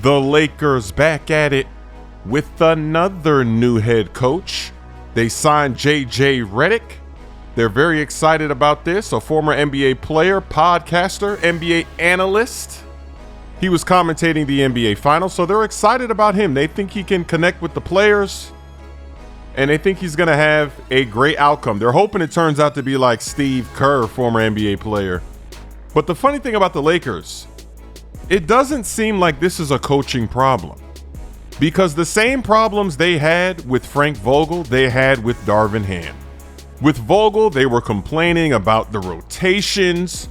The Lakers back at it with another new head coach. They signed JJ Redick. They're very excited about this. A former NBA player, podcaster, NBA analyst. He was commentating the NBA Finals, so they're excited about him. They think he can connect with the players, and they think he's going to have a great outcome. They're hoping it turns out to be like Steve Kerr, former NBA player. But the funny thing about the Lakers, it doesn't seem like this is a coaching problem, because the same problems they had with Frank Vogel, they had with Darvin Ham. With Vogel, they were complaining about the rotations,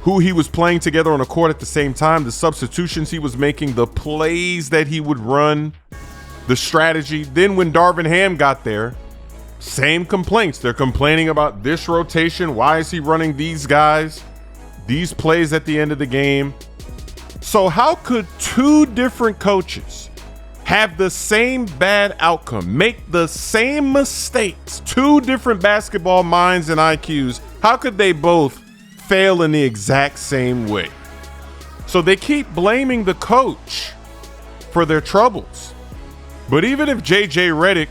who he was playing together on the court at the same time, the substitutions he was making, the plays that he would run, the strategy. Then when Darvin Ham got there, same complaints. They're complaining about this rotation. Why is he running these guys, these plays at the end of the game? So how could two different coaches have the same bad outcome, make the same mistakes, two different basketball minds and IQs? How could they both fail in the exact same way? So they keep blaming the coach for their troubles. But even if JJ Redick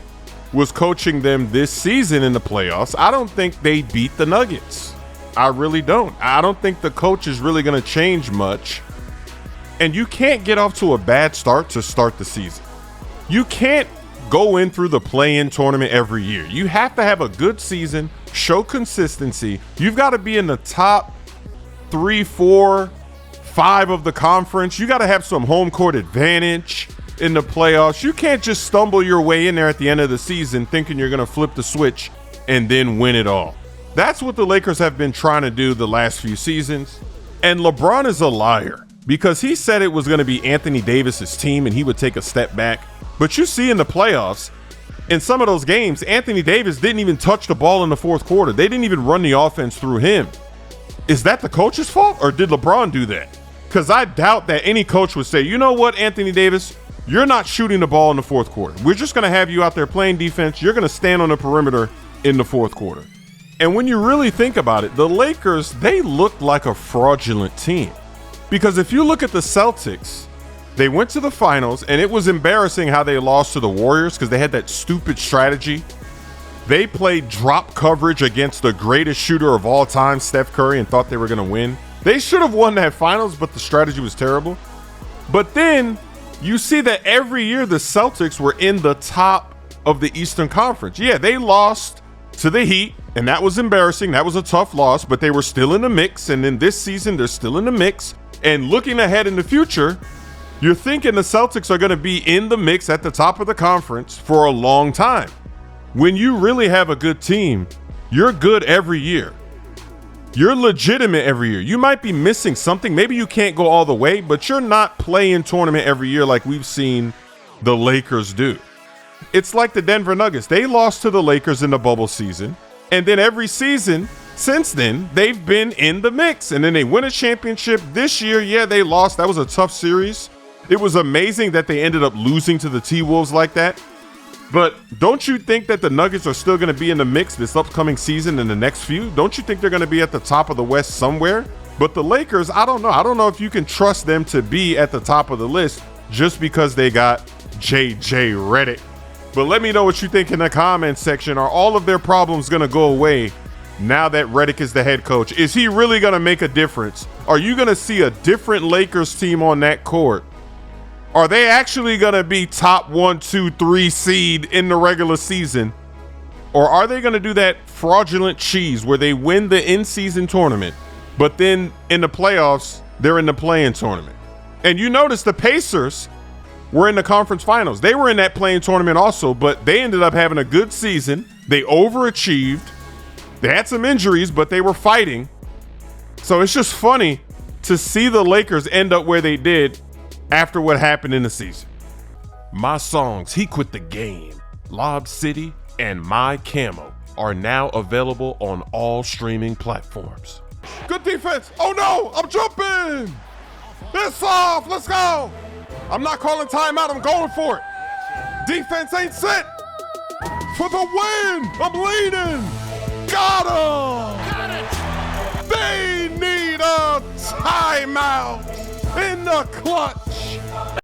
was coaching them this season in the playoffs, I don't think they beat the Nuggets. I really don't. I don't think the coach is really going to change much. And you can't get off to a bad start to start the season. You can't go in through the play-in tournament every year. You have to have a good season, show consistency. You've got to be in the top 3, 4, 5 of the conference. You got to have some home court advantage in the playoffs. You can't just stumble your way in there at the end of the season thinking you're going to flip the switch and then win it all. That's what the Lakers have been trying to do the last few seasons. And LeBron is a liar, because he said it was going to be Anthony Davis's team and he would take a step back. But you see in the playoffs, in some of those games, Anthony Davis didn't even touch the ball in the fourth quarter. They didn't even run the offense through him. Is that the coach's fault, or did LeBron do that? Because I doubt that any coach would say, you know what, Anthony Davis, you're not shooting the ball in the fourth quarter. We're just going to have you out there playing defense. You're going to stand on the perimeter in the fourth quarter. And when you really think about it, the Lakers, they look like a fraudulent team. Because if you look at the Celtics, they went to the finals, and it was embarrassing how they lost to the Warriors because they had that stupid strategy. They played drop coverage against the greatest shooter of all time, Steph Curry, and thought they were going to win. They should have won that finals, but the strategy was terrible. But then you see that every year the Celtics were in the top of the Eastern Conference. Yeah, they lost to the Heat, and that was embarrassing. That was a tough loss, but they were still in the mix. And then this season, they're still in the mix. And looking ahead in the future, you're thinking the Celtics are going to be in the mix at the top of the conference for a long time. When you really have a good team, you're good every year. You're legitimate every year. You might be missing something. Maybe you can't go all the way, but you're not playing tournament every year like we've seen the Lakers do. It's like the Denver Nuggets. They lost to the Lakers in the bubble season, and then every season since then, they've been in the mix, and then they win a championship. This year, yeah, they lost. That was a tough series. It was amazing that they ended up losing to the T-Wolves like that. But don't you think that the Nuggets are still going to be in the mix this upcoming season and the next few? Don't you think they're going to be at the top of the West somewhere? But the Lakers, I don't know. I don't know if you can trust them to be at the top of the list just because they got JJ Redick. But let me know what you think in the comments section. Are all of their problems going to go away now that Redick is the head coach? Is he really going to make a difference? Are you going to see a different Lakers team on that court? Are they actually going to be top 1, 2, 3 seed in the regular season? Or are they going to do that fraudulent cheese where they win the in-season tournament, but then in the playoffs, they're in the play-in tournament? And you notice the Pacers were in the conference finals. They were in that play-in tournament also, but they ended up having a good season. They overachieved. They had some injuries, but they were fighting. So it's just funny to see the Lakers end up where they did after what happened in the season. My songs, He Quit the Game, Lob City, and My Camo are now available on all streaming platforms. Good defense. Oh no, I'm jumping. It's off. Let's go. I'm not calling timeout. I'm going for it. Defense ain't set. For the win. I'm leading. Got him. They need a timeout in the clutch.